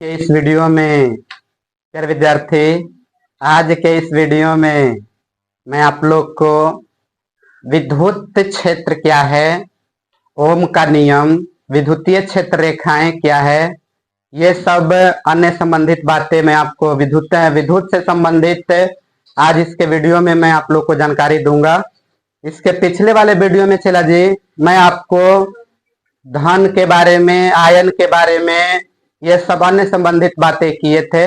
के इस वीडियो में प्यारे विद्यार्थी, आज के इस वीडियो में मैं आप लोग को विद्युत क्षेत्र क्या है, ओम का नियम, विद्युतीय क्षेत्र रेखाएं क्या है, ये सब अन्य संबंधित बातें मैं आपको विद्युत से संबंधित आज इसके वीडियो में मैं आप लोग को जानकारी दूंगा। इसके पिछले वाले वीडियो में चला जी मैं आपको धन के बारे में, आयन के बारे में, ये सब अन्य संबंधित बातें किए थे।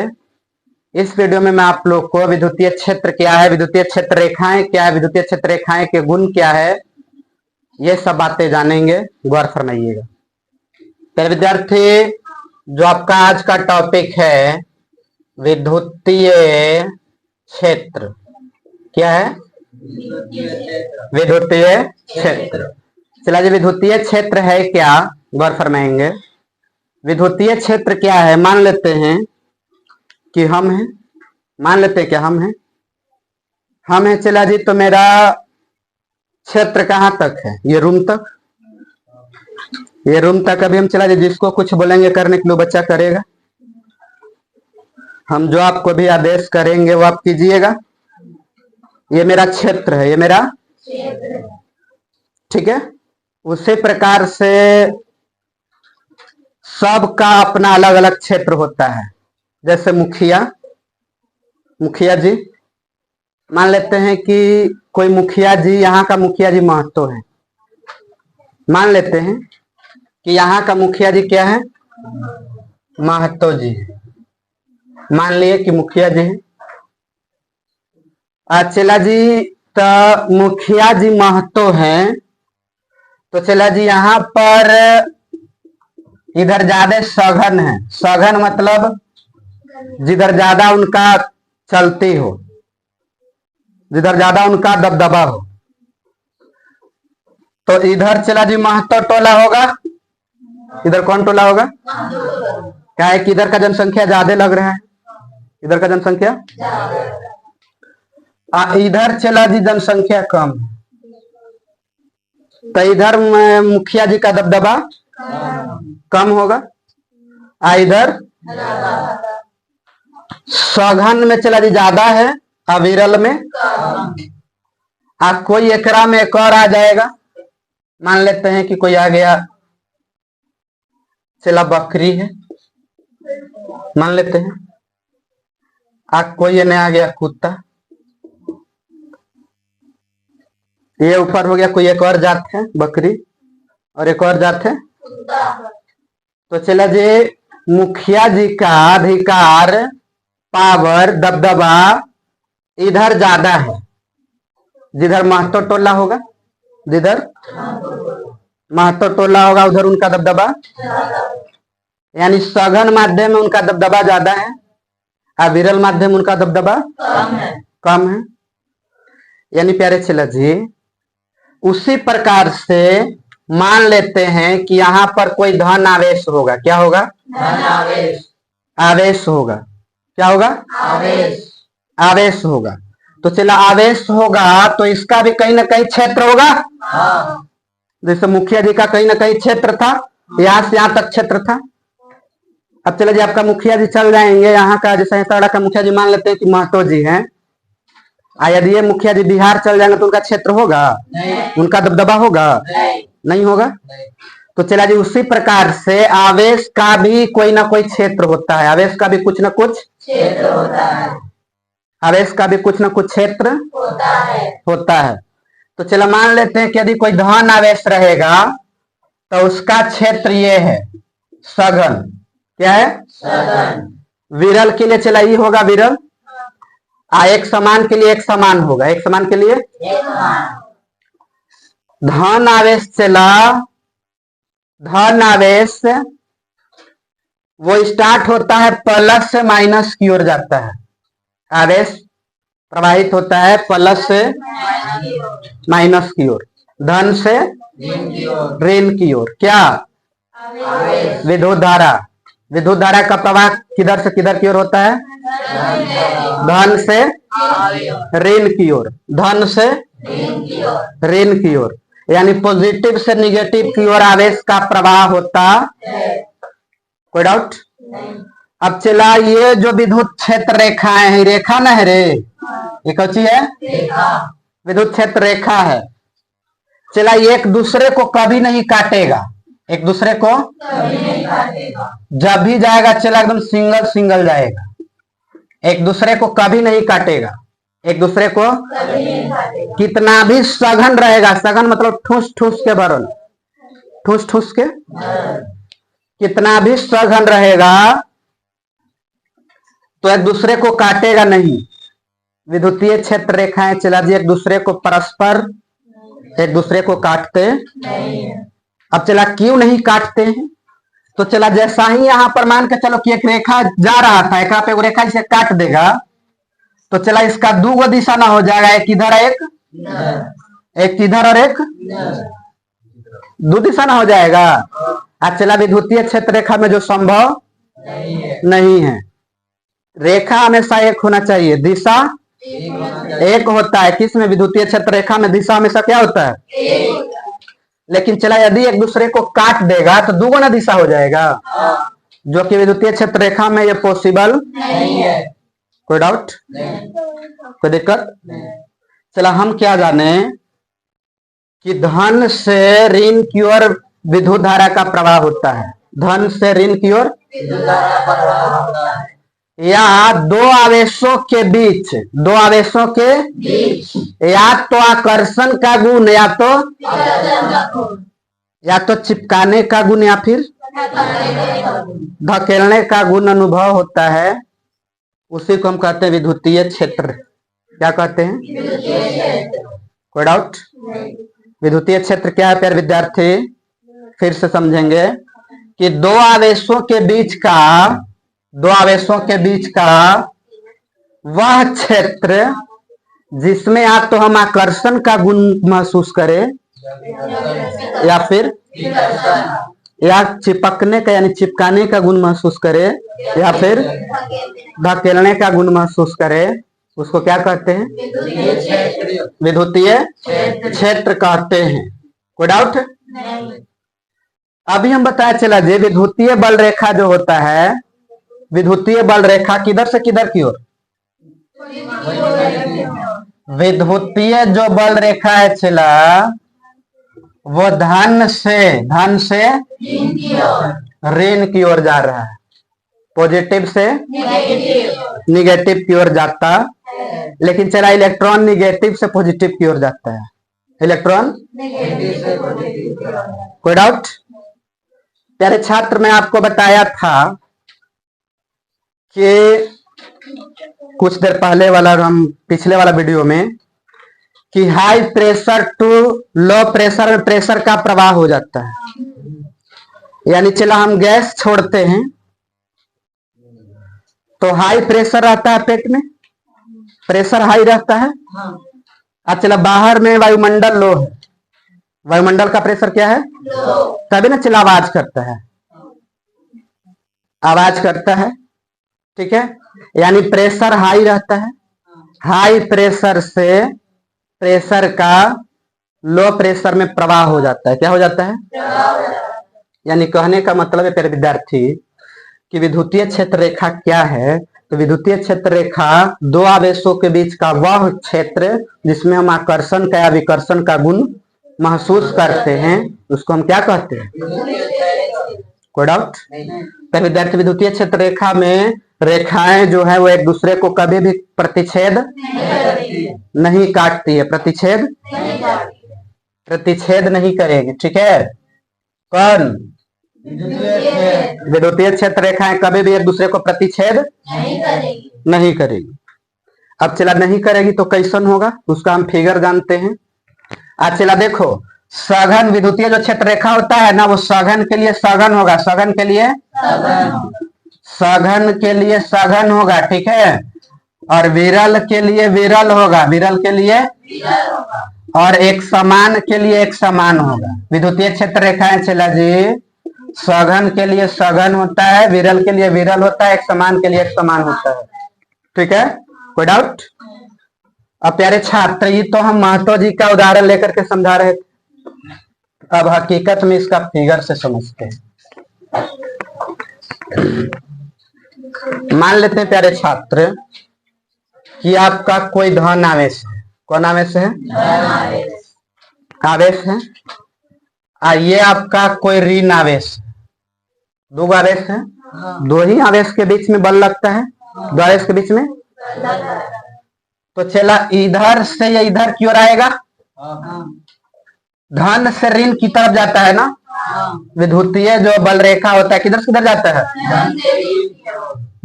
इस वीडियो में मैं आप लोग को विद्युतीय क्षेत्र क्या है, विद्युतीय क्षेत्र रेखाएं क्या है, विद्युतीय क्षेत्र रेखाएं के गुण क्या है, ये सब बातें जानेंगे। गौर फरमाइएगा। तो विद्यार्थी, जो आपका आज का टॉपिक है विद्युतीय क्षेत्र क्या है, विद्युतीय क्षेत्र। चला जी, विद्युतीय क्षेत्र है क्या, गौर फरमाएंगे। विद्युतीय क्षेत्र क्या है, मान लेते हैं कि हम हैं, मान लेते हैं कि हम हैं। चला जी, तो मेरा क्षेत्र कहां तक है, ये रूम तक, ये रूम तक। अभी हम चला जी जिसको कुछ बोलेंगे करने के लिए बच्चा करेगा। हम जो आपको भी आदेश करेंगे वो आप कीजिएगा। ये मेरा क्षेत्र है, ये मेरा ठीक है। उसी प्रकार से सबका अपना अलग अलग क्षेत्र होता है। जैसे मुखिया जी, मान लेते हैं कि कोई मुखिया जी, यहाँ का मुखिया जी महतो है। मान लेते हैं कि यहाँ का मुखिया जी क्या है, महतो जी। मान लिए कि मुखिया जी है। चला जी, तो मुखिया जी महतो हैं, तो चला जी यहाँ पर इधर ज्यादा सघन है। सघन मतलब जिधर ज्यादा उनका चलती हो, जिधर ज्यादा उनका दबदबा हो। तो इधर चला जी महतो टोला होगा। इधर कौन टोला होगा, क्या है कि इधर का जनसंख्या ज्यादा लग रहा है, इधर का जनसंख्या, इधर चला जी जनसंख्या कम, तो इधर मुखिया जी का दबदबा कम होगा। इधर सघन में चला जी ज्यादा है, विरल में कोई एकरा में एक और आ जाएगा। मान लेते हैं कि कोई आ गया, चला बकरी है, मान लेते हैं। कोई नहीं आ गया कुत्ता, ये ऊपर हो गया कोई एक और जात है बकरी, और एक और जात है तो चला जी मुखिया जी का अधिकार, पावर, दबदबा इधर ज्यादा है, जिधर महतो टोला होगा, जिधर महतो टोला होगा उधर उनका दबदबा, यानी सघन माध्यम में उनका दबदबा ज्यादा है, विरल माध्यम उनका दबदबा कम है। यानी प्यारे चला जी, उसी प्रकार से मान लेते हैं कि यहाँ पर कोई धन आवेश होगा। क्या होगा, धन आवेश होगा। क्या होगा, आवेश होगा। तो चला आवेश होगा तो इसका भी कहीं ना कहीं क्षेत्र होगा। जैसे मुखिया जी का कहीं ना कहीं क्षेत्र था, यहाँ से यहाँ तक क्षेत्र था। अब चला जी आपका मुखिया जी चल जाएंगे, यहाँ का जैसे हेताड़ा का मुखिया जी मान लेते हैं कि महतो जी हैं, यदि ये मुखिया जी बिहार चल जाएंगे तो उनका क्षेत्र होगा, उनका दबदबा होगा, नहीं होगा। तो चला जी उसी प्रकार से आवेश का भी कोई ना कोई क्षेत्र होता है, आवेश का भी कुछ ना कुछ क्षेत्र होता है, आवेश का भी कुछ ना कुछ क्षेत्र होता है। तो चला मान लेते हैं कि यदि कोई धन आवेश रहेगा तो उसका क्षेत्र ये है सघन। क्या है, सघन। विरल के लिए चला ये होगा विरल, एक समान के लिए एक समान होगा, एक समान के लिए धन आवेश चला, धन आवेश वो स्टार्ट होता है प्लस से माइनस की ओर जाता है। आवेश प्रवाहित होता है प्लस से माइनस की ओर, धन से ऋण की ओर। क्या, विद्युत धारा, विद्युत धारा का प्रवाह किधर से किधर की ओर होता है, धन से ऋण की ओर, धन से ऋण की ओर, यानी पॉजिटिव से निगेटिव की ओर आवेश का प्रवाह होता। कोई डाउट? अब चला ये जो विद्युत क्षेत्र रेखाएं है, रेखा न है रे, ये कौन सी है? विद्युत क्षेत्र रेखा है। चला ये एक दूसरे को कभी नहीं काटेगा, एक दूसरे को कभी नहीं काटेगा। जब भी जाएगा चला एकदम सिंगल सिंगल जाएगा, एक दूसरे को कभी नहीं काटेगा, एक दूसरे को कभी नहीं काटेगा। कितना भी सघन रहेगा, सघन मतलब ठूस ठूस के भरल, ठूस ठूस के, कितना भी सघन रहेगा तो एक दूसरे को काटेगा नहीं। विद्युतीय क्षेत्र रेखाएं चला जी एक दूसरे को परस्पर एक दूसरे को काटते नहीं। अब चला क्यों नहीं काटते हैं? तो चला जैसा ही यहां पर मान के चलो कि एक रेखा जा रहा था, एक पे रेखा इसे काट देगा तो चला इसका दो दिशा ना हो जाएगा, एक इधर एक इधर और एक दो दिशा ना हो जाएगा। आज चला विद्युतीय क्षेत्र रेखा में जो संभव नहीं है, रेखा हमेशा एक होना चाहिए, दिशा एक होता है। किस में? विद्युतीय क्षेत्र रेखा में दिशा हमेशा क्या होता है? लेकिन चला यदि एक दूसरे को काट देगा तो दुगुना दिशा हो जाएगा, जो कि विद्युतीय क्षेत्र रेखा में ये पॉसिबल नहीं है। कोई डाउट? कोई दिक्कत? चला हम क्या जाने कि धन से ऋण की ओर विद्युत धारा का प्रवाह होता है, धन से ऋण की ओर या दो आवेशों के बीच, दो आवेशों के बीच या तो आकर्षण का गुण या तो चिपकाने का गुण या फिर धकेलने का गुण अनुभव होता है, उसी को हम कहते हैं विद्युतीय क्षेत्र। क्या कहते हैं? कोई डाउट? विद्युतीय क्षेत्र क्या है प्यारे विद्यार्थी? फिर से समझेंगे कि दो आवेशों के बीच का वह क्षेत्र जिसमें या तो हम आकर्षण का गुण महसूस करें या फिर या चिपकने का यानी चिपकाने का गुण महसूस करें या फिर धकेलने का गुण महसूस करें, उसको क्या कहते हैं? विद्युतीय क्षेत्र कहते हैं। कोई डाउट? अभी हम बताया चला जे विद्युतीय बल रेखा जो होता है, विद्युतीय बल रेखा किधर से किधर की ओर? विद्युतीय जो बल रेखा है चला वो धन से ऋण की ओर जा रहा है, पॉजिटिव से निगेटिव की ओर जाता। लेकिन चला इलेक्ट्रॉन निगेटिव से पॉजिटिव की ओर जाता है, इलेक्ट्रॉन। कोई डाउट? प्यारे छात्र मैं आपको बताया था कि कुछ देर पहले वाला हम पिछले वाला वीडियो में कि high pressure to low pressure में प्रेशर का प्रवाह हो जाता है, यानी चला हम गैस छोड़ते हैं तो हाई प्रेशर रहता है, पेट में प्रेशर हाई रहता है। अब चला बाहर में वायुमंडल लो है, वायुमंडल का प्रेशर क्या है? तभी ना चला आवाज करता है, आवाज करता है, ठीक है। यानी प्रेशर हाई रहता है, हाई प्रेशर से प्रेशर का लो प्रेशर में प्रवाह हो जाता है। क्या हो जाता है? यानी कहने का मतलब है प्यारे विद्यार्थी कि विद्युतीय क्षेत्र रेखा क्या है? तो विद्युतीय क्षेत्र रेखा दो आवेशों के बीच का वह क्षेत्र जिसमें हम आकर्षण का या विकर्षण का गुण महसूस करते हैं, उसको हम क्या कहते हैं? कोई डाउट? प्यारे विद्यार्थी विद्युतीय क्षेत्र रेखा में रेखाएं जो है वो एक दूसरे को कभी भी प्रतिच्छेद नहीं काटती है, प्रतिच्छेद नहीं करेगी, ठीक है। कौन? विद्युतीय क्षेत्र रेखाएं कभी भी एक दूसरे को प्रतिच्छेद नहीं करेगी। अब चला नहीं करेगी तो कैसन होगा, उसका हम फिगर जानते हैं। आज चला देखो, सघन विद्युतीय जो क्षेत्र रेखा होता है ना, वो सघन के लिए सघन होगा, सघन के लिए सघन होगा, ठीक है। और विरल के लिए विरल होगा, विरल के लिए और एक समान के लिए एक समान होगा। विद्युतीय क्षेत्र रेखाएं चला जी सघन के लिए सघन होता है, विरल के लिए विरल होता है, एक समान के लिए एक समान होता है, ठीक है। कोई डाउट? अब प्यारे छात्र ये तो हम महतो जी का उदाहरण लेकर के समझा रहे थे, अब हकीकत में इसका फिगर से समझते हैं। मान लेते हैं प्यारे छात्र कि आपका कोई धन आवेश है। कौन आवेश है? आवेश है। ये आपका कोई ऋण आवेश है। दो आवेश है। दो ही आवेश के बीच में बल लगता है। दो आवेश के बीच में तो चला इधर से या इधर की ओर आएगा। धन से ऋण की तरफ जाता है ना। विद्युतीय जो बल रेखा होता है किधर से किधर जाता है?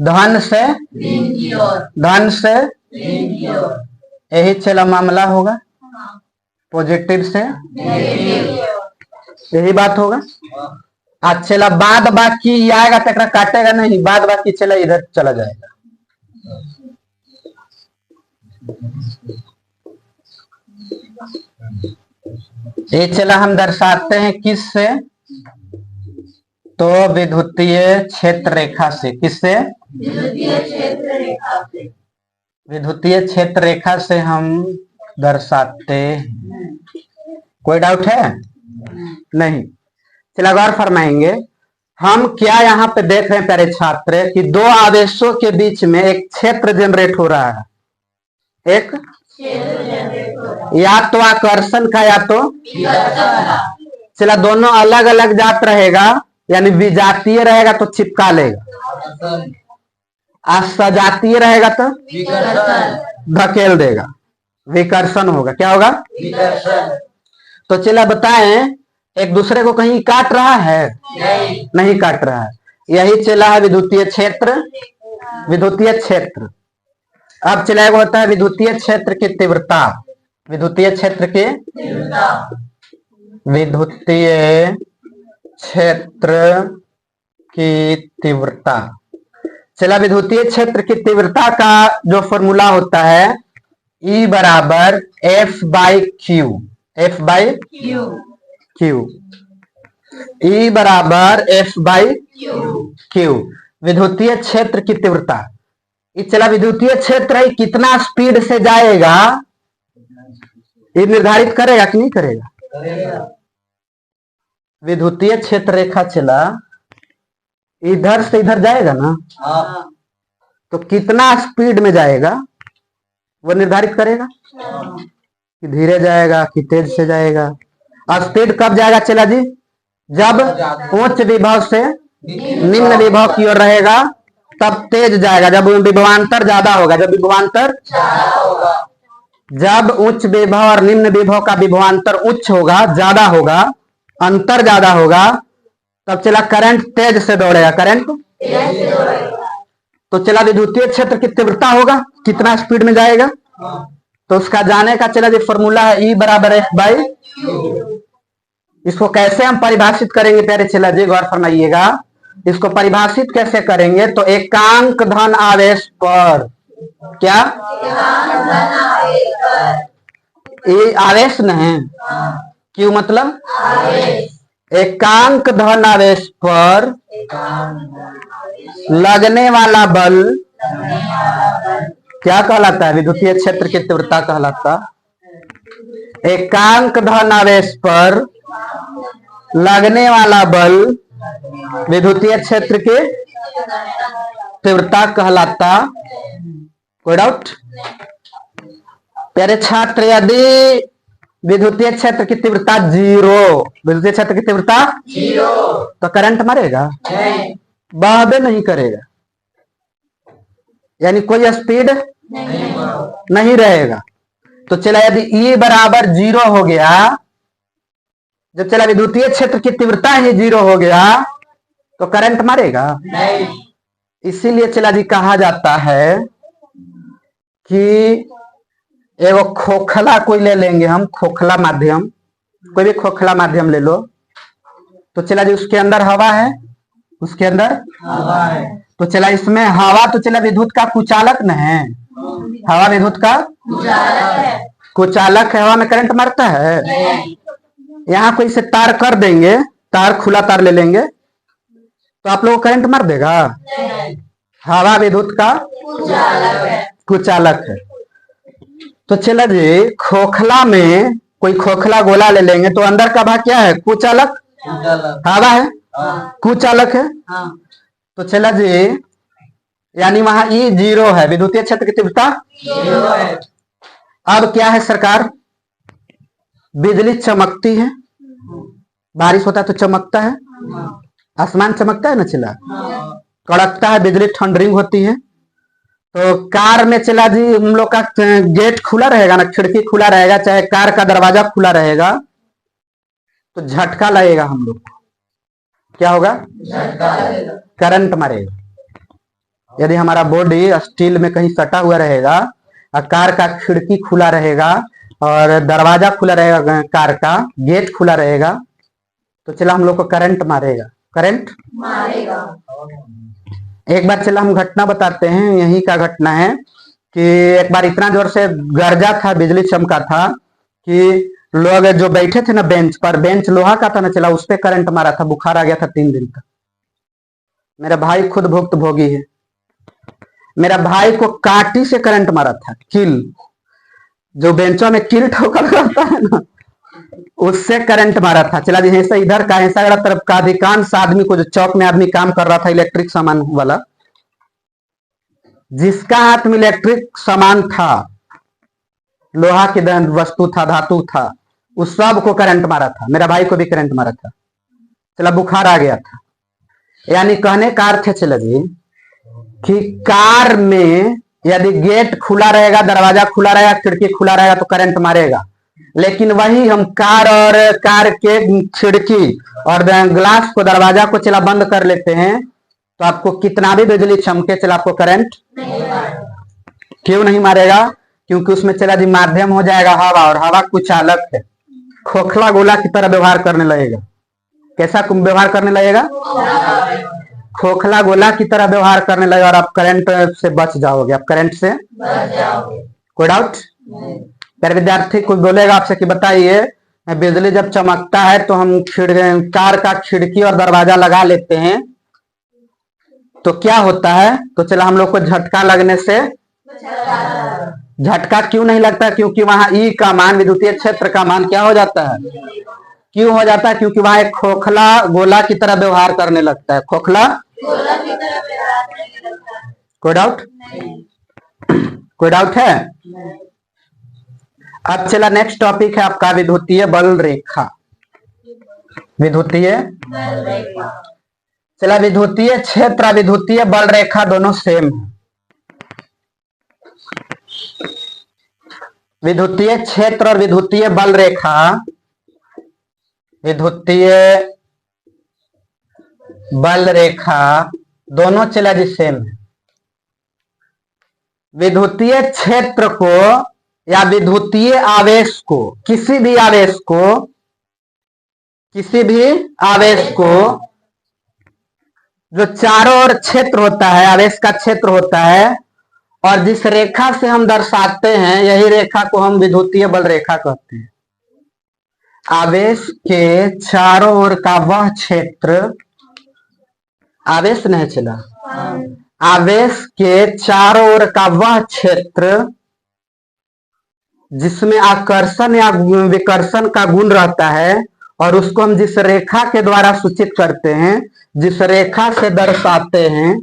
धन से यही चला मामला होगा। पॉजिटिव से यही बात होगा। आज चला बाद बाकी आएगा तो काटेगा नहीं। बाद बाकी चला इधर चला जाएगा। ये चला हम दर्शाते हैं किससे? तो विद्युतीय क्षेत्र रेखा से। किससे? विद्युतीय क्षेत्र रेखा से हम दर्शाते हैं। कोई डाउट है? नहीं। चला गौर फरमाएंगे। हम क्या यहाँ पे देख रहे हैं प्यारे छात्र कि दो आवेशों के बीच में एक क्षेत्र जनरेट हो रहा है। एक या तो आकर्षण का या तो चला दोनों अलग अलग जात रहेगा, यानी विजातीय रहेगा तो चिपका लेगा, सजातीय रहेगा तो धकेल देगा। विकर्षण होगा। क्या होगा? तो चला बताएं एक दूसरे को कहीं काट रहा है? नहीं काट रहा है। यही चला है विद्युतीय क्षेत्र। विद्युतीय क्षेत्र अब चला होता है विद्युतीय क्षेत्र की तीव्रता। विद्युतीय क्षेत्र की विद्युतीय क्षेत्र की तीव्रता। चला विद्युतीय क्षेत्र की तीव्रता का जो फॉर्मूला होता है E बराबर F by Q. F by Q. E बराबर F बाई क्यू विद्युतीय क्षेत्र की तीव्रता। चला विद्युतीय क्षेत्र है कितना स्पीड से जाएगा ये निर्धारित करेगा कि नहीं करेगा? विद्युतीय क्षेत्र रेखा चला इधर से इधर जाएगा ना। तो कितना स्पीड में जाएगा वो निर्धारित करेगा कि धीरे जाएगा कि तेज से जाएगा। स्पीड कब जाएगा चला जी? जब उच्च विभव से निम्न विभव की ओर रहेगा तब तेज जाएगा। जब विभवांतर ज्यादा होगा। जब उच्च विभव और निम्न विभव का विभवांतर उच्च होगा, ज्यादा होगा, अंतर ज्यादा होगा, तब चला करंट तेज से दौड़ेगा। तो चला विद्युतीय क्षेत्र की तीव्रता होगा कितना स्पीड में जाएगा। तो उसका जाने का चला जो फॉर्मूला है E बराबर F बाई। इसको कैसे हम परिभाषित करेंगे प्यारे चला जी गौर फरमाइएगा। इसको परिभाषित कैसे करेंगे? तो एकांक धन आवेश पर। क्या? ये आवेश नहीं। क्यों मतलब? एकांक धन आवेश पर लगने वाला बल क्या कहलाता है? विद्युतीय क्षेत्र की तीव्रता कहलाता। एकांक धन आवेश पर लगने वाला बल विद्युतीय क्षेत्र की तीव्रता कहलाता। कोई डाउट? प्यारे छात्र यदि विद्युतीय क्षेत्र की तीव्रता जीरो, विद्युतीय क्षेत्र की तीव्रता जीरो, तो करंट मरेगा? बहबे नहीं करेगा, यानी कोई स्पीड नहीं रहेगा। तो चला यदि E बराबर जीरो हो गया, जब चला विद्युतीय क्षेत्र की तीव्रता ही जीरो हो गया तो करंट मारेगा नहीं। इसीलिए चला जी कहा जाता है कि एगो खोखला कोई ले लेंगे हम, खोखला माध्यम, कोई भी खोखला माध्यम ले लो। तो चला जी उसके अंदर हवा है, उसके अंदर हवा है। तो चला इसमें हवा तो चला विद्युत का कुचालक न है। हवा विद्युत का कुचालक है। हवा में करंट मारता है? यहाँ कोई से तार कर देंगे, तार खुला तार ले लेंगे तो आप लोगों को करंट मार देगा? हवा विद्युत का कुचालक है। तो चला जी खोखला में कोई खोखला गोला ले लेंगे तो अंदर का भाग क्या है? कुचालक। हवा है, कुचालक है। तो चला जी यानी वहां ई 0 है, विद्युतीय क्षेत्र की तीव्रता 0 है। अब क्या है सरकार, बिजली चमकती है, बारिश होता है तो चमकता है, आसमान चमकता है ना चिल्ला, कड़कता है, बिजली थंडरिंग होती है। तो कार में चला जी हम लोग का गेट खुला रहेगा ना, खिड़की खुला रहेगा, चाहे कार का दरवाजा खुला रहेगा, तो झटका लगेगा हम लोग को। क्या होगा, करंट मारेगा। यदि हमारा बॉडी स्टील में कहीं सटा हुआ रहेगा और कार का खिड़की खुला रहेगा और दरवाजा खुला रहेगा, कार का गेट खुला रहेगा, तो चला हम लोग को करंट मारेगा, करंट मारेगा। एक बार चला हम घटना बताते हैं, यही का घटना है कि एक बार इतना जोर से गरजा था, बिजली चमका था कि लोग जो बैठे थे ना बेंच पर, बेंच लोहा का था ना चला, उस पे करंट मारा था, बुखार आ गया था 3 दिन तक। मेरा भाई खुद भुक्तभोगी है, मेरा भाई को काटी से करंट मारा था, किल, जो बेंचों में किल ठोकर करता है ना, उससे करंट मारा था। चला जी ऐसा इधर का ऐसा तरफ का अधिकांश आदमी को, जो चौक में आदमी काम कर रहा था इलेक्ट्रिक सामान वाला, जिसका हाथ में इलेक्ट्रिक सामान था, लोहा की वस्तु था, धातु था, उस सब को करंट मारा था। मेरा भाई को भी करंट मारा था, चला बुखार आ गया था। यानी कहने का अर्थ है चला जी कि कार में यदि गेट खुला रहेगा, दरवाजा खुला रहेगा, खिड़की खुला रहेगा तो करंट मारेगा। लेकिन वही हम कार और कार के खिड़की और ग्लास को, दरवाजा को चला बंद कर लेते हैं, तो आपको कितना भी बिजली चमके चला आपको करंट क्यों नहीं मारेगा? क्योंकि उसमें चला जी माध्यम हो जाएगा हवा, और हवा कुछ अलग है, खोखला गोला की तरह व्यवहार करने लगेगा। कैसा व्यवहार करने लगेगा? खोखला गोला की तरह व्यवहार करने लगेगा, और आप करंट से बच जाओगे, आप करंट से बच जाओगे। कोई डाउट? मेरे विद्यार्थी कोई बोलेगा आपसे कि बताइए बिजली जब चमकता है तो हम कार का खिड़की और दरवाजा लगा लेते हैं तो क्या होता है? तो चला हम लोग को झटका लगने से झटका क्यों नहीं लगता? क्योंकि वहां ई का मान, विद्युतीय क्षेत्र का मान क्या हो जाता है? क्यों हो जाता है? क्योंकि वहां एक खोखला गोला की तरह व्यवहार करने लगता है, खोखला गोला की तरह व्यवहार करने लगता है। कोई डाउट? कोई डाउट है? अब चला नेक्स्ट टॉपिक है आपका विद्युतीय बल रेखा। विद्युतीय बल रेखा, चला विद्युतीय क्षेत्र, विद्युतीय बल रेखा दोनों सेम है। विद्युतीय क्षेत्र और विद्युतीय बल रेखा, विद्युतीय बल रेखा दोनों चला जी सेम है। विद्युतीय क्षेत्र को या विद्युतीय आवेश को, किसी भी आवेश को जो चारों ओर क्षेत्र होता है, आवेश का क्षेत्र होता है, और जिस रेखा से हम दर्शाते हैं, यही रेखा को हम विद्युतीय बल रेखा कहते हैं। आवेश के चारों ओर का वह क्षेत्र, आवेश नहीं चला, आवेश के चारों ओर का वह क्षेत्र जिसमें आकर्षण या विकर्षण का गुण रहता है, और उसको हम जिस रेखा के द्वारा सूचित करते हैं, जिस रेखा से दर्शाते हैं,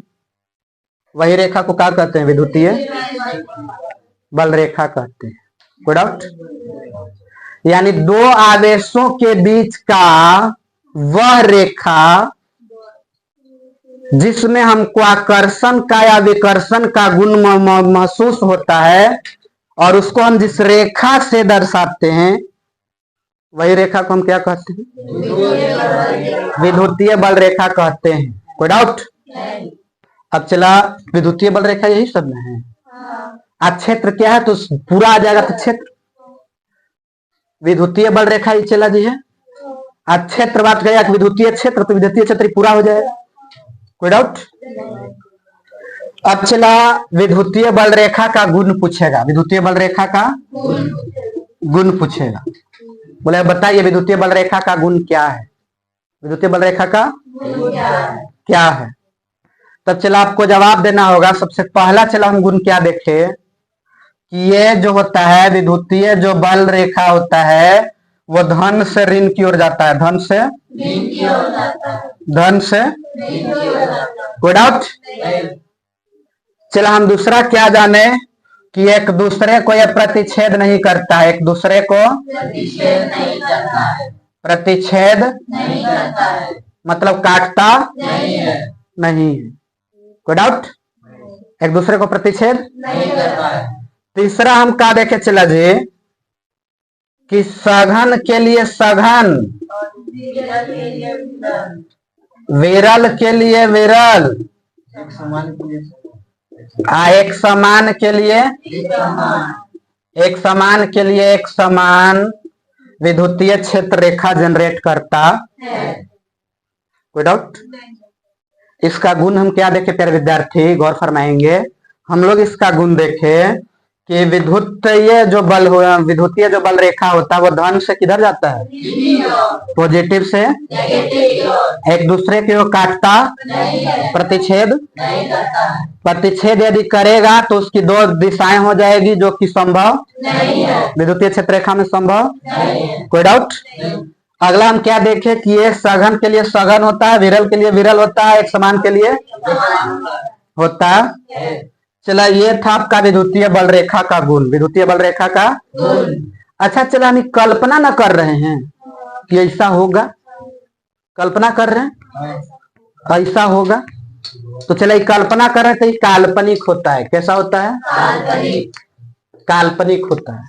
वही रेखा को क्या कहते हैं? विद्युतीय बल रेखा कहते हैं। कोई डाउट? यानी दो आवेशों के बीच का वह रेखा जिसमें हमको आकर्षण का या विकर्षण का गुण महसूस होता है, और उसको हम जिस रेखा से दर्शाते हैं, वही रेखा को हम क्या कहते हैं? विद्युतीय बल रेखा कहते हैं। कोई डाउट? अब चला विद्युतीय बल रेखा यही सब में है। आज क्षेत्र क्या है तो पूरा आ जाएगा, तो क्षेत्र विद्युतीय बल रेखा ही चला जी है। आज क्षेत्र बात गया कि विद्युतीय क्षेत्र, तो विद्युतीय क्षेत्र पूरा हो जाएगा। कोई डाउट? अब चला विद्युतीय बल रेखा का गुण पूछेगा, विद्युतीय बल रेखा का गुण पूछेगा। बोले बताइए विद्युतीय बल रेखा का गुण क्या है? विद्युतीय बल रेखा का क्या है? तब चला आपको जवाब देना होगा। सबसे पहला चला हम गुण क्या देखे कि ये जो होता है विद्युतीय जो बल रेखा होता है, वो धन से ऋण की ओर जाता है, धन से धन से। कोई डाउट? चलो हम दूसरा क्या जाने कि एक दूसरे को यह प्रतिच्छेद नहीं करता है, एक दूसरे को प्रतिच्छेद नहीं करता है, प्रतिच्छेद नहीं करता है, मतलब काटता नहीं है, नहीं है। कोई डाउट? एक दूसरे को प्रतिच्छेद नहीं करता है। तीसरा हम क्या देखे चला जी कि सघन के लिए सघन, विरल के लिए विरल, विरल के लिए विरल, एक समान के लिए एक समान के लिए एक समान, एक समान के लिए एक समान विद्युतीय क्षेत्र रेखा जनरेट करता। है। कोई डाउट? इसका गुण हम क्या देखे प्यारे विद्यार्थी, गौर फरमाएंगे। हम लोग इसका गुण देखे कि विद्युतीय जो बल हो, विद्युतीय जो बल रेखा होता है वो धन से किधर जाता है, पॉजिटिव से नेगेटिव, एक दूसरे की ओर काटता, नहीं है, प्रतिच्छेद नहीं करता है, प्रतिच्छेद यदि करेगा तो उसकी दो दिशाएं हो जाएगी जो कि संभव नहीं है, विद्युतीय क्षेत्र रेखा में संभव। नहीं है, कोई डाउट? अगला हम क्या देखे कि ये सघन के लिए सघन होता है, विरल के लिए विरल होता है, एक समान के लिए होता है। चला ये था आपका विद्युतीय बल रेखा का गुण, विद्युतीय बल रेखा का। अच्छा चला हम कल्पना न कर रहे हैं कि ऐसा होगा, कल्पना कर रहे हैं ऐसा होगा, तो चला कल्पना कर रहे हैं तो ये काल्पनिक होता है। कैसा होता है? काल्पनिक, काल्पनिक होता है।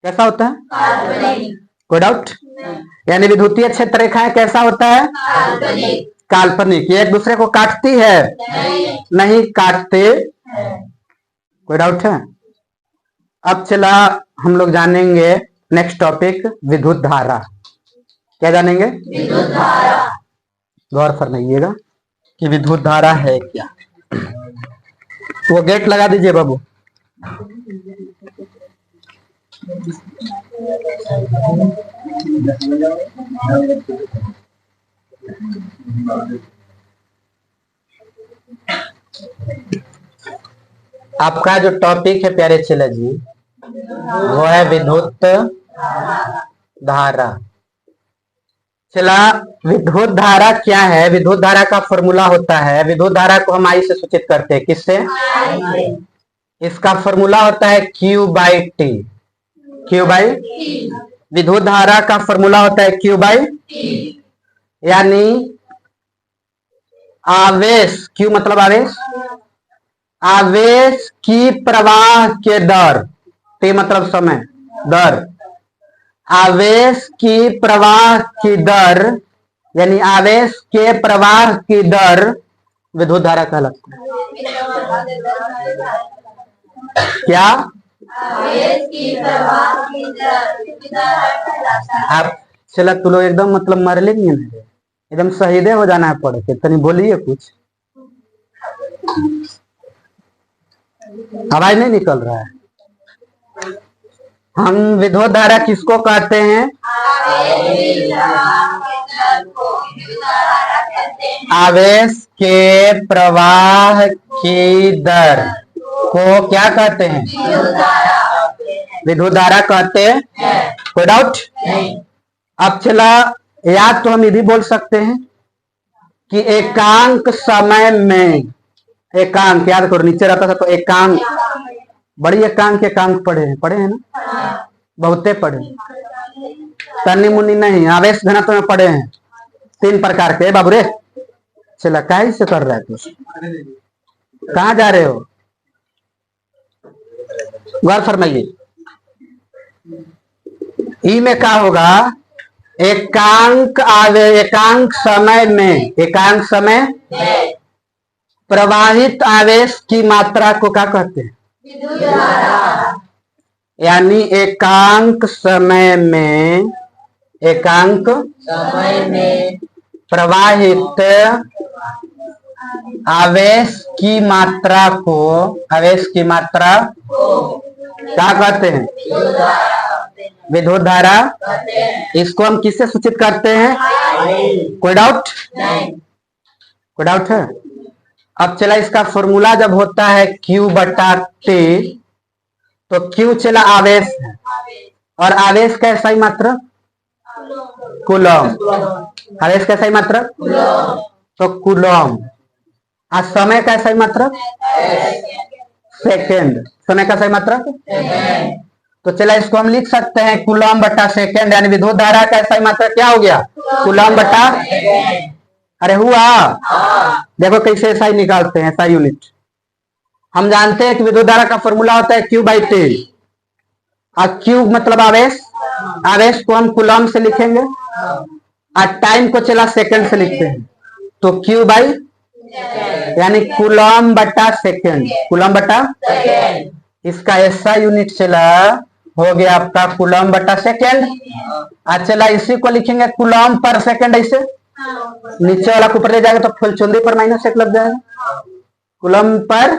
कैसा होता है? काल्पनिक, कोई डाउट? यानी विद्युतीय क्षेत्र रेखाएं कैसा होता है? काल्पनिक, काल्पनिक। ये एक दूसरे को काटती है? नहीं काटते। कोई डाउट है? अब चला हम लोग जानेंगे नेक्स्ट टॉपिक, विद्युत धारा। क्या जानेंगे? विद्युत धारा। गौर फरमाइएगा कि विद्युत धारा है क्या। वो गेट लगा दीजिए बाबू। आपका जो टॉपिक है प्यारे चेला जी वो है विद्युत धारा। चला विद्युत धारा क्या है? विद्युत धारा का फॉर्मूला होता है, विद्युत धारा को हम आई से सूचित करते हैं। किससे? इसका फॉर्मूला होता है Q by T. Q by विद्युत धारा का फॉर्मूला होता है Q बाई, यानी आवेश, Q मतलब आवेश, आवेश की प्रवाह के दर, T मतलब समय, दर, आवेश की प्रवाह की दर, यानी आवेश के प्रवाह की दर विद्युत धारा कहलाती है। क्या? आवेश की प्रवाह की दर विद्युत धारा कहलाता है। आप चला तू लोग एकदम मतलब मर लेंगे ना, एकदम शहीदे हो जाना है पढ़ के। तनी बोलिए कुछ, आवाज नहीं निकल रहा है। हम विद्युत धारा किसको कहते हैं? आवेश के प्रवाह की दर को क्या कहते हैं? विद्युत धारा कहते हैं। कोई डाउट? अब चला याद तो हम ये भी बोल सकते हैं कि एकांक समय में, एकांक याद करो नीचे रहता था तो एकांक, बड़ी एकांक पढ़े हैं ना, बहुते पढ़े, तन्नी मुन्नी नहीं, आवेश घनत्व में पढ़े हैं 3 प्रकार के। बाबू रे चला काहे से कर रहा है तू, कहाँ जा रहे हो? गौर फरमाइए, ई में क्या होगा? एकांक एकांक समय में, एकांक समय प्रवाहित आवेश की मात्रा को क्या कहते हैं? यानी एकांक समय में, एकांक समय में प्रवाहित आवेश की मात्रा को, आवेश की मात्रा क्या कहते हैं? विद्युत धारा। इसको हम किससे सूचित करते हैं? कोई डाउट? कोई डाउट है? अब चला इसका फॉर्मूला जब होता है Q बटा T, तो Q चला आवेश है और आवेश कैसा ही मात्रा? कूलम। आवेश कैसा ही मात्रा? तो कूलम। आज समय का सही मात्रक सेकेंड, समय का सही मात्रक। तो चला इसको हम लिख सकते हैं कूलम बटा सेकेंड, यानी विद्युत धारा का सही मात्रक क्या हो गया, कूलम बटा। अरे हुआ, देखो कैसे SI निकालते हैं, SI यूनिट। हम जानते हैं कि विद्युत धारा का फॉर्मूला होता है Q/T, और Q मतलब आवेश, आवेश को हम कूलम से लिखेंगे और टाइम को चला सेकंड से लिखते हैं, तो Q/, यानी कूलम बटा सेकंड, कूलम बटा। इसका SI यूनिट चला हो गया आपका कूलम बटा सेकंड। आज चला इसी को लिखेंगे कूलम पर सेकंड, ऐसे नीचे वाला को ऊपर ले जाएगा तो फुलचुंदी पर -1 लग जाएगा, कूलम पर।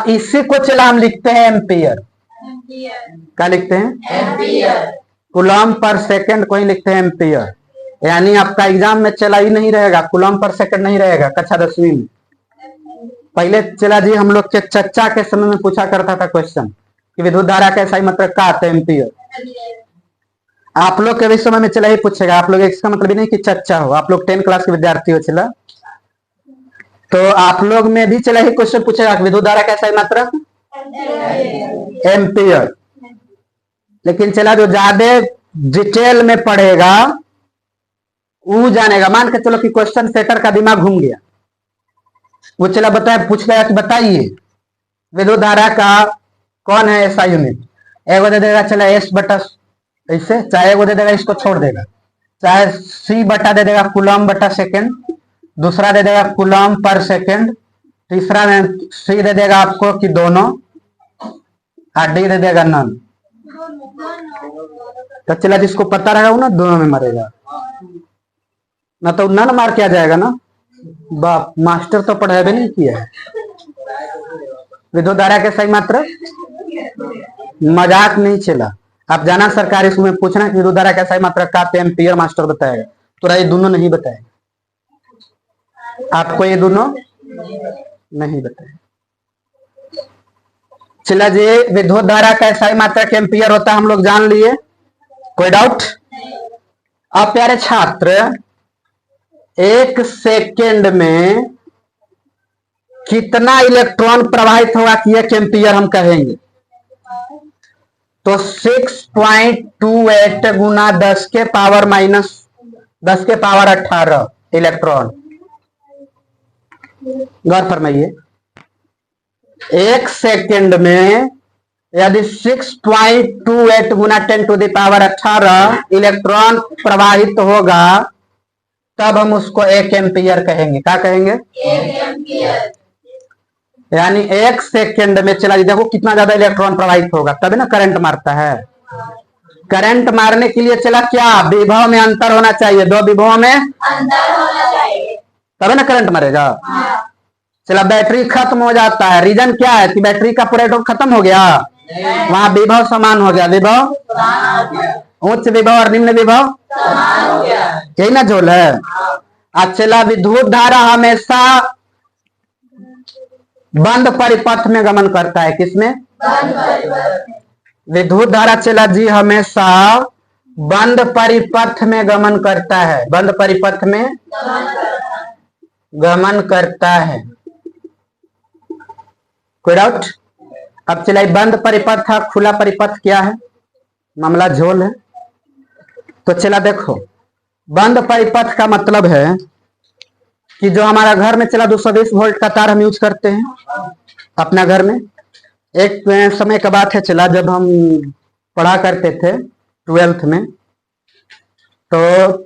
इसी को चला हम लिखते हैं एम्पियर। क्या लिखते हैं, एम्पियर। कूलम पर सेकंड को ही लिखते हैं एम्पियर। यानी आपका एग्जाम में चला ही नहीं रहेगा, कूलम पर सेकंड नहीं रहेगा कक्षा 10वीं में। पहले चला जी हम लोग के चर्चा के समय में पूछा करता था क्वेश्चन कि विद्युत धारा का सही मतलब क्या आता है, एम्पियर। आप लोग के भी समय में चला ही पूछेगा, आप लोग इसका मतलब ही नहीं कि चर्चा हो, आप लोग 10 क्लास के विद्यार्थी हो चला, तो आप लोग में भी चला ही क्वेश्चन पूछेगा विद्युत धारा का सही मात्रक एम्पियर। लेकिन चला जो ज्यादा डिटेल में पढ़ेगा वो जानेगा। मान के चलो कि क्वेश्चन सेटर का दिमाग घूम गया, वो चला पूछ गया कि बताइए विद्युत धारा का कौन है SI यूनिट। एगो दे देगा चला S बटा ऐसे, चाहे वो दे देगा इसको छोड़ देगा, चाहे C बटा दे देगा कूलम बटा सेकंड, दूसरा दे देगा कूलम पर सेकंड, तीसरा में C दे देगा आपको कि दोनों, और D दे देगा नन। तो चला जिसको पता रहेगा वो ना दोनों में मरेगा, ना तो नन मार के आ जाएगा ना। बाप मास्टर तो पढ़ाई भी नहीं किया है। विद्युत धारा के सही मात्रक, मजाक नहीं चला। आप जाना सरकारी स्कूल में पूछना कि विद्युत धारा का सही मात्रक का एम्पियर, मास्टर बताएगा, तो ये दोनों नहीं बताएगा आपको, ये दोनों नहीं बताएगा। चला जी विद्युत धारा का सही मात्रक एम्पियर होता है, हम लोग जान लिए, कोई डाउट। अब प्यारे छात्र, 1 सेकेंड में कितना इलेक्ट्रॉन प्रवाहित होगा कि 1 एम्पियर हम कहेंगे, तो 6.28 गुना 10 के पावर 18 इलेक्ट्रॉन। गौर फरमाइए, 1 सेकेंड में यदि 6.28 गुना 10⁻18 इलेक्ट्रॉन प्रवाहित होगा तब हम उसको 1 एम्पियर कहेंगे। क्या कहेंगे, 1 एम्पियर। यानी 1 सेकेंड में चला देखो कितना ज्यादा इलेक्ट्रॉन प्रवाहित होगा तभी ना करंट मारता है। करंट मारने के लिए चला क्या विभव में अंतर होना चाहिए, 2 विभवों में अंतर होना चाहिए, तभी ना करंट मारेगा। चला बैटरी खत्म हो जाता है, रीजन क्या है कि बैटरी का पूरा इलेक्ट्रॉन खत्म हो गया, वहां विभव समान हो गया, विभव उच्च विभव और निम्न विभव समान हो गया, यही ना झोल है। चला विद्युत धारा हमेशा बंद परिपथ में गमन करता है, किसमें, विद्युत धारा चला जी हमेशा बंद परिपथ में गमन करता है, बंद परिपथ में गमन करता है। कोई डाउट। अब चला बंद परिपथ था, खुला परिपथ क्या है, मामला झोल है। तो चला देखो बंद परिपथ का मतलब है कि जो हमारा घर में चला 220 वोल्ट का तार हम यूज करते हैं अपना घर में। एक समय का बात है चला जब हम पढ़ा करते थे 12th में, तो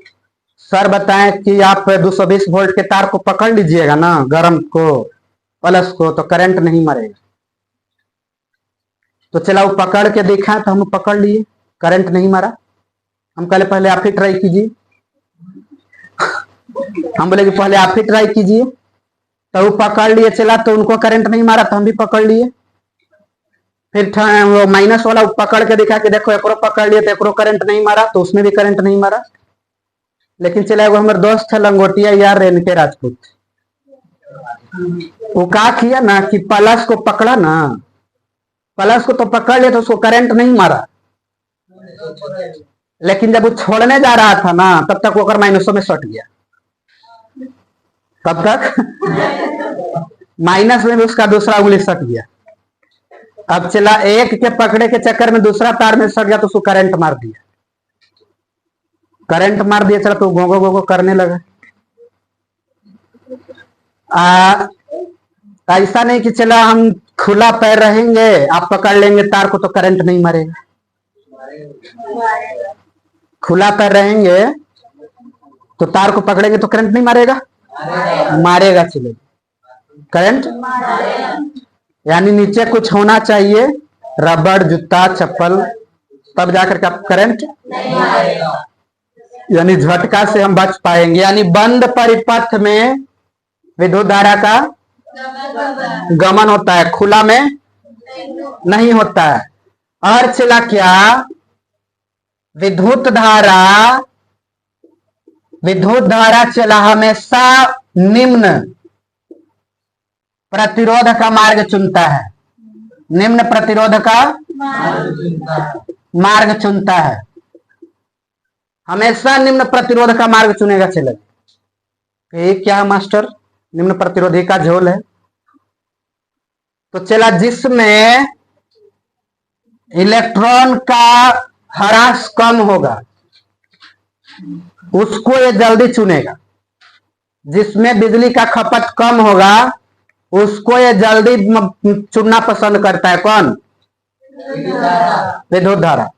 सर बताएं कि आप 220 वोल्ट के तार को पकड़ लीजिएगा ना, गर्म को प्लस को, तो करंट नहीं मरेगा। तो चला वो पकड़ के देखा तो हम पकड़ लिए, करंट नहीं मारा। हम कहले पहले आप ही ट्राई कीजिए, हम बोले कि पहले आप ही ट्राई कीजिए, तो वो पकड़ लिए चला तो उनको करंट नहीं मारा, तो हम भी पकड़ लिए। फिर वो माइनस वाला पकड़ के दिखा कि देखो एकरो पकड़ लिए तो एकरो करंट नहीं मारा, तो उसमें भी करंट नहीं मारा। लेकिन चला वो हमारे दोस्त है लंगोटिया यार रेणुके राजपूत, वो क्या किया ना कि प्लस को पकड़ा ना, प्लस को तो पकड़ लिया तो उसको करंट नहीं मारा, लेकिन जब वो छोड़ने जा रहा था ना तब तक वो माइनसों में सट गया। कब तक? माइनस में भी उसका दूसरा उंगली सट गया। अब चला एक के पकड़े के चक्कर में दूसरा तार में सट गया तो उसको करंट मार दिया। करंट मार दिया, चला तो गोगो गोगो करने लगा। ऐसा नहीं कि चला हम खुला पैर रहेंगे, आप पकड़ लेंगे तार को तो करंट नहीं मारेगा। खुला पैर रहेंगे तो तार को पकड़ेंगे तो करंट नहीं मारेगा, मारेगा चले करंट। यानी नीचे कुछ होना चाहिए, रबड़, जूता, चप्पल, तब जाकर के आप करंट, यानी झटका से हम बच पाएंगे। यानी बंद परिपथ में विद्युत धारा का गमन होता है, खुला में नहीं होता है। और चला क्या, विद्युत धारा चला हमेशा निम्न प्रतिरोध का मार्ग चुनता है, निम्न प्रतिरोध का मार्ग चुनता है, हमेशा निम्न प्रतिरोध का मार्ग चुनेगा। चले ये क्या मास्टर, निम्न प्रतिरोधी का झोल है। तो चला जिसमें इलेक्ट्रॉन का ह्रास कम होगा उसको ये जल्दी चुनेगा, जिसमें बिजली का खपत कम होगा उसको ये जल्दी चुनना पसंद करता है। कौन? विद्युत धारा।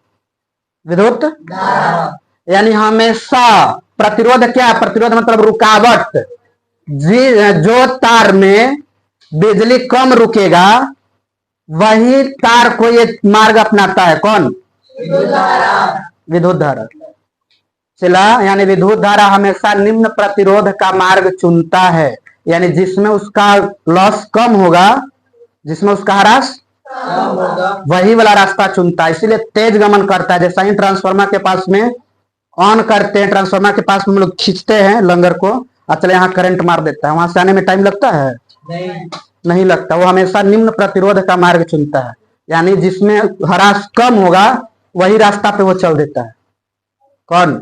विद्युत यानी हमेशा प्रतिरोध क्या है, प्रतिरोध मतलब रुकावट। जो तार में बिजली कम रुकेगा वही तार को ये मार्ग अपनाता है। कौन? विद्युत धारा। चला यानी विद्युत धारा हमेशा निम्न प्रतिरोध का मार्ग चुनता है, यानी जिसमें उसका लॉस कम होगा, जिसमें उसका ह्रास वही वाला रास्ता चुनता है, इसीलिए तेज गमन करता है। जैसा ही ट्रांसफार्मर के पास में ऑन करते हैं, ट्रांसफार्मर के पास में हम लोग खींचते हैं लंगर को, चले यहाँ करंट मार देता है, वहां से आने में टाइम लगता है? नहीं लगता। वो हमेशा निम्न प्रतिरोध का मार्ग चुनता है, यानी जिसमें ह्रास कम होगा वही रास्ता पे वो चल देता है। कौन?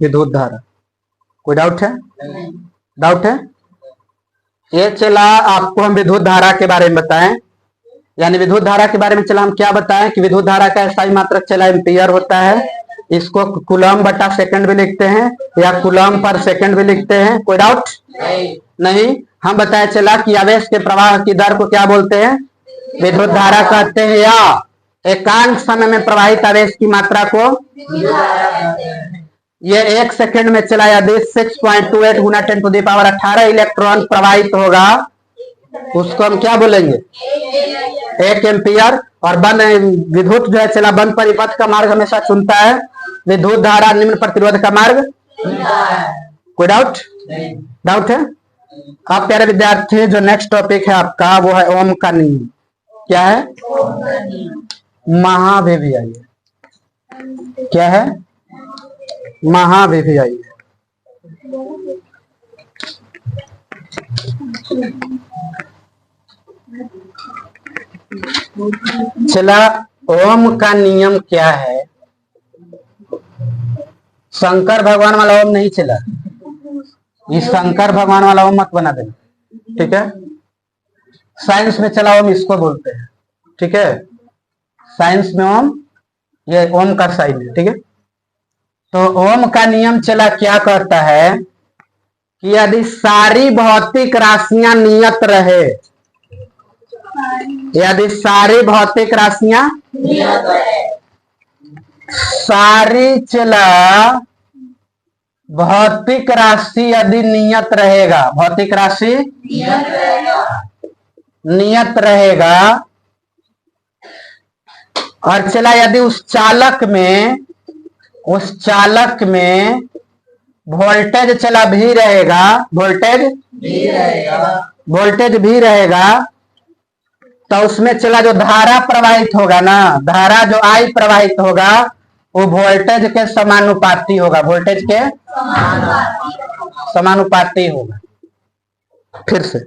विद्युत धारा। कोई डाउट है? डाउट है? ये चला आपको हम विद्युत धारा के बारे में बताएं, यानी विद्युत धारा के बारे में चला हम क्या बताएं कि विद्युत धारा का स्थायी मात्रक चला एम्पियर होता है। इसको कूलम बटा सेकंड भी लिखते हैं या कूलम पर सेकंड भी लिखते हैं। कोई डाउट नहीं। हम बताए चला कि आवेश के प्रवाह की दर को क्या बोलते हैं? विद्युत धारा कहते हैं, या एकांक समय में प्रवाहित आवेश की मात्रा को ये 1 सेकंड में चला यदि 6.28 गुना 10⁻18 इलेक्ट्रॉन प्रवाहित होगा उसको हम क्या बोलेंगे? 1 एम्पियर। और बंद विद्युत जो है चला बंद परिपथ का मार्ग हमेशा चुनता है, विद्युत धारा निम्न प्रतिरोध का मार्ग। कोई डाउट? डाउट है? आप प्यारे विद्यार्थी, जो नेक्स्ट टॉपिक है आपका वो है ओम का नियम। क्या है? महाविभवाई। क्या है? महाविभवाई। चला ओम का नियम क्या है? शंकर भगवान वाला ओम नहीं चला, ये शंकर भगवान वाला ओम मत बना देना, ठीक है? साइंस में चला ओम इसको बोलते हैं, ठीक है? साइंस में ओम, ये ओम का साइन है, ठीक है? तो ओम का नियम चला क्या कहता है कि यदि सारी भौतिक राशियां नियत रहे, यदि सारी भौतिक राशियां सारी चला भौतिक राशि यदि नियत रहेगा, भौतिक राशि नियत रहेगा, और चला यदि उस चालक में वोल्टेज चला भी रहेगा, वोल्टेज भी रहेगा, तो उसमें चला जो धारा प्रवाहित होगा ना, धारा जो आई प्रवाहित होगा वो वोल्टेज के समानुपाती होगा, वोल्टेज के समानुपाती होगा। फिर से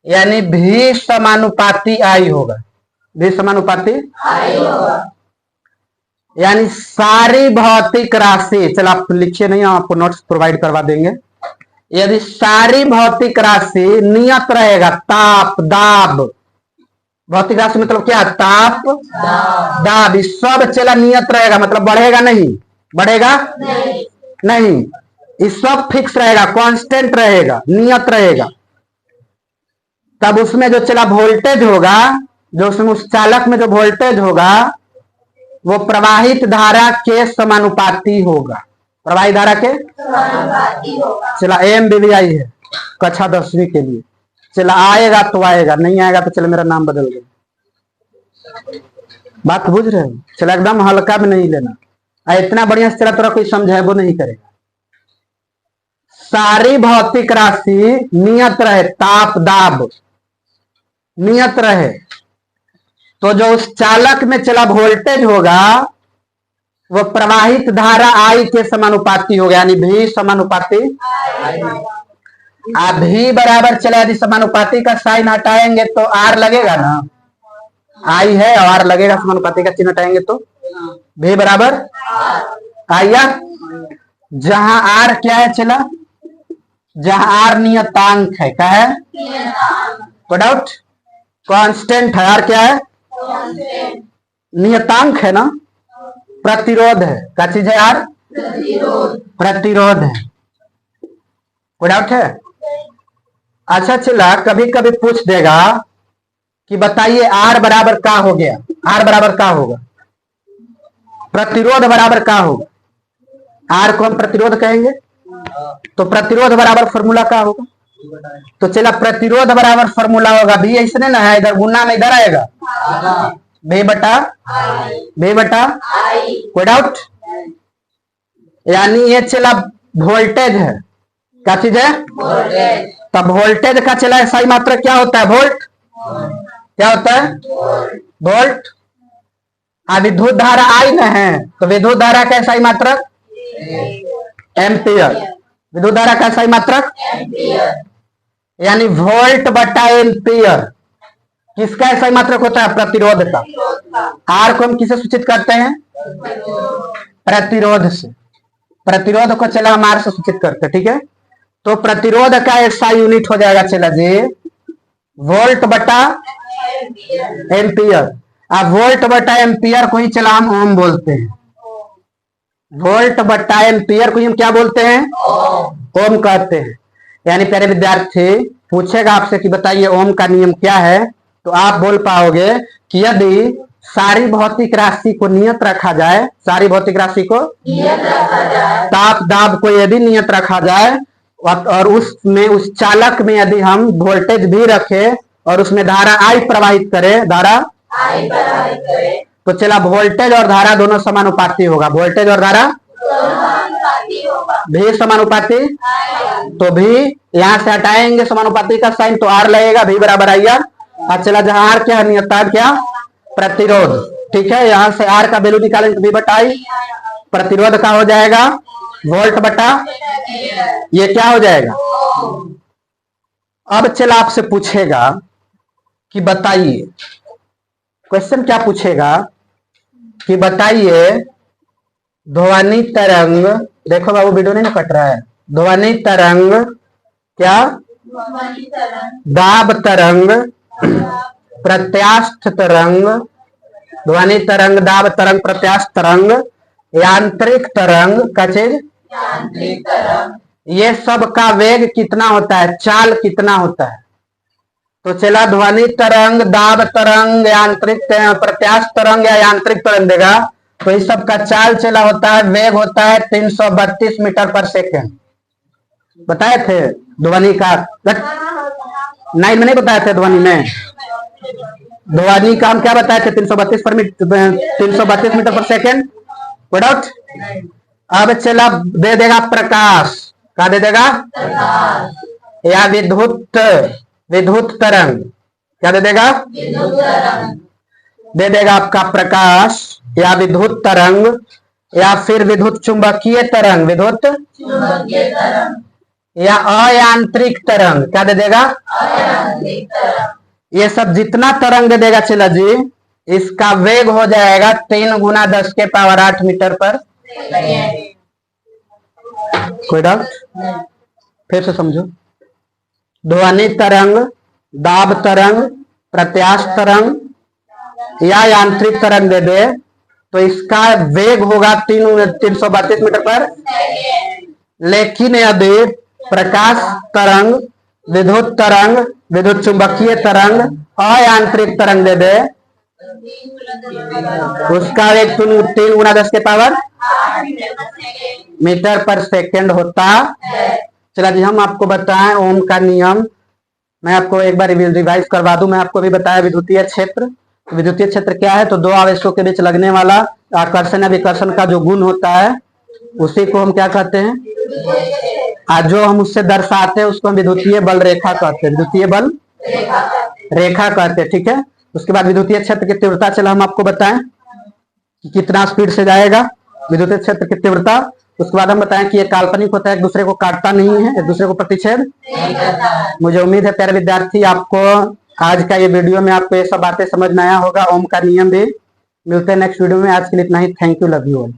यानी भी समानुपाती आई होगा, भी समानुपाती आई होगा। यानी सारी भौतिक राशि, चलो आप लिखिए नहीं, हम आपको नोट्स प्रोवाइड करवा देंगे, यदि सारी भौतिक राशि नियत रहेगा, ताप दाब, भौतिक राशि मतलब क्या, ताप दाब, इस सब चला नियत रहेगा, मतलब बढ़ेगा नहीं, बढ़ेगा नहीं, इस सब फिक्स रहेगा, कांस्टेंट रहेगा, नियत रहेगा, तब उसमें जो चला वोल्टेज होगा, जो उसमें उस चालक में जो वोल्टेज होगा वो प्रवाहित धारा के समानुपाती होगा, प्रवाहित धारा के चला AMBBI है कक्षा 10वीं के लिए, चला आएगा तो आएगा, नहीं आएगा तो चला मेरा नाम बदल गया। बात बुझ रहे हो? चला एकदम हल्का में नहीं लेना, इतना बढ़िया से चला तोरा कोई समझाए वो नहीं करेगा। सारी भौतिक राशि नियत रहे, ताप दाब नियत रहे, तो जो उस चालक में चला वोल्टेज होगा वो प्रवाहित धारा I के समानुपाती होगा, यानी V समानुपाती V बराबर चला, यदि समानुपाती का साइन हटाएंगे तो R लगेगा ना, I है और R लगेगा, समानुपाती का चिन्ह हटाएंगे तो V बराबर आया। जहां R क्या है चला, जहां R नियतांक है, क्या है, कोई डाउट, कांस्टेंट है, R क्या है, नियतांक है ना, प्रतिरोध है, क्या चीज है यार, प्रतिरोध है, कोई डाउट है? अच्छा चला, कभी कभी पूछ देगा कि बताइए R बराबर क्या हो गया, R बराबर क्या होगा, प्रतिरोध बराबर क्या होगा, R को हम प्रतिरोध कहेंगे, तो प्रतिरोध बराबर फॉर्मूला क्या होगा, तो चला प्रतिरोध बराबर फॉर्मूला होगा भी ऐसे ना है, इधर गुना में इधर आएगा बे बटा कोई डाउट, यानी ये चला वोल्टेज है, क्या चीज है, तब वोल्टेज का चला सही मात्रक क्या होता है, वोल्ट, क्या होता है, वोल्ट। अब विद्युत धारा I न है, तो विद्युत धारा का सही मात्रक एम्पियर, विद्युत धारा का सही मात्रक यानी वोल्ट बटा एम्पियर, किसका सही मात्रक होता है, प्रतिरोध का। R को हम किसे सूचित करते हैं, प्रतिरोध से, प्रतिरोध को चला हम R से सूचित करते हैं, ठीक है। तो प्रतिरोध का SI यूनिट हो जाएगा चला जी वोल्ट बटा एम्पियर। अब वोल्ट बटा एम्पियर को ही चला हम ओम बोलते हैं, वोल्ट बटा एम्पियर को ही हम क्या बोलते हैं, ओम कहते हैं। यानी प्यारे विद्यार्थी पूछेगा आपसे कि बताइए ओम का नियम क्या है, तो आप बोल पाओगे कि यदि सारी भौतिक राशि को नियत रखा जाए, सारी भौतिक राशि को ताप दाब को यदि नियत रखा जाए और उसमें उस चालक में यदि हम वोल्टेज भी रखे और उसमें धारा I प्रवाहित करे, धारा तो चला वोल्टेज और धारा दोनों समानुपाती होगा, वोल्टेज और धारा भी समानुपाती, तो भी यहां से हटाएंगे समानुपाती का साइन तो R लगेगा, V बराबर IR। अब चला जहां R क्या है, नियतांक क्या, प्रतिरोध, ठीक है। यहां से R का वैल्यू निकालेंगे तो V बटा I, प्रतिरोध का हो जाएगा वोल्ट बटा, ये क्या हो जाएगा। अब चला आपसे पूछेगा कि बताइए, क्वेश्चन क्या पूछेगा कि बताइए ध्वनि तरंग, देखो बाबू वीडियो नहीं ना कट रहा है, ध्वनि तरंग क्या, दाब तरंग, प्रत्यास्थ तरंग, ध्वनि तरंग, दाब तरंग, प्रत्यास्थ तरंग, यांत्रिक तरंग का चीज, ये सब का वेग कितना होता है, चाल कितना होता है। तो चला ध्वनि तरंग, दाब तरंग, यांत्रिक प्रत्यास्थ तरंग या यांत्रिक तरंग देगा, तो इस सब का चाल चला होता है, वेग होता है 332 मीटर पर सेकेंड। बताए थे ध्वनि का, नहीं में नहीं बताए थे, ध्वनि में, ध्वनि का हम क्या बताए थे, 332 मीटर पर सेकेंड, डाउट। अब चला दे देगा प्रकाश, क्या दे देगा, या विद्युत तरंग, क्या दे देगा, दे देगा आपका प्रकाश या विद्युत तरंग या फिर विद्युत चुंबकीय तरंग, विद्युत या अयांत्रिक तरंग, क्या दे देगा, ये सब जितना तरंग दे देगा चला जी, इसका वेग हो जाएगा 3 गुना 10 के पावर 8 मीटर पर। कोई डाउट, फिर से समझो। ध्वनि तरंग, दाब तरंग, प्रत्यास्थ तरंग या यांत्रिक तरंग दे दे तो इसका वेग होगा 332 मीटर पर। लेकिन यदि प्रकाश तरंग, विद्युत तरंग, विद्युत चुंबकीय तरंग, अयांत्रिक तरंग दे दे उसका वेग 3 गुना 10 के पावर मीटर पर सेकेंड होता। चला जी, हम आपको बताएं ओम का नियम। मैं आपको एक बार रिवाइज करवा दूं। मैं आपको भी बताया विद्युतीय क्षेत्र। विद्युतीय क्षेत्र क्या है? तो दो आवेशों के बीच लगने वाला आकर्षण या विकर्षण का जो गुण होता है उसी को हम क्या कहते हैं? आज जो हम उससे दर्शाते हैं उसको हम विद्युतीय बल रेखा कहते हैं। विद्युतीय बल रेखा कहते हैं, ठीक है। उसके बाद विद्युतीय क्षेत्र की तीव्रता चला हम आपको बताएं कि कितना स्पीड से जाएगा विद्युतीय क्षेत्र की तीव्रता। उसके बाद हम बताएं कि ये काल्पनिक होता है, एक दूसरे को काटता नहीं है, एक दूसरे को प्रतिच्छेद। मुझे उम्मीद है प्यारे विद्यार्थी आपको आज का ये वीडियो में आपको ये सब बातें समझ में आया होगा। ओम का नियम भी। मिलते हैं नेक्स्ट वीडियो में। आज के लिए इतना ही। Thank you, love you all.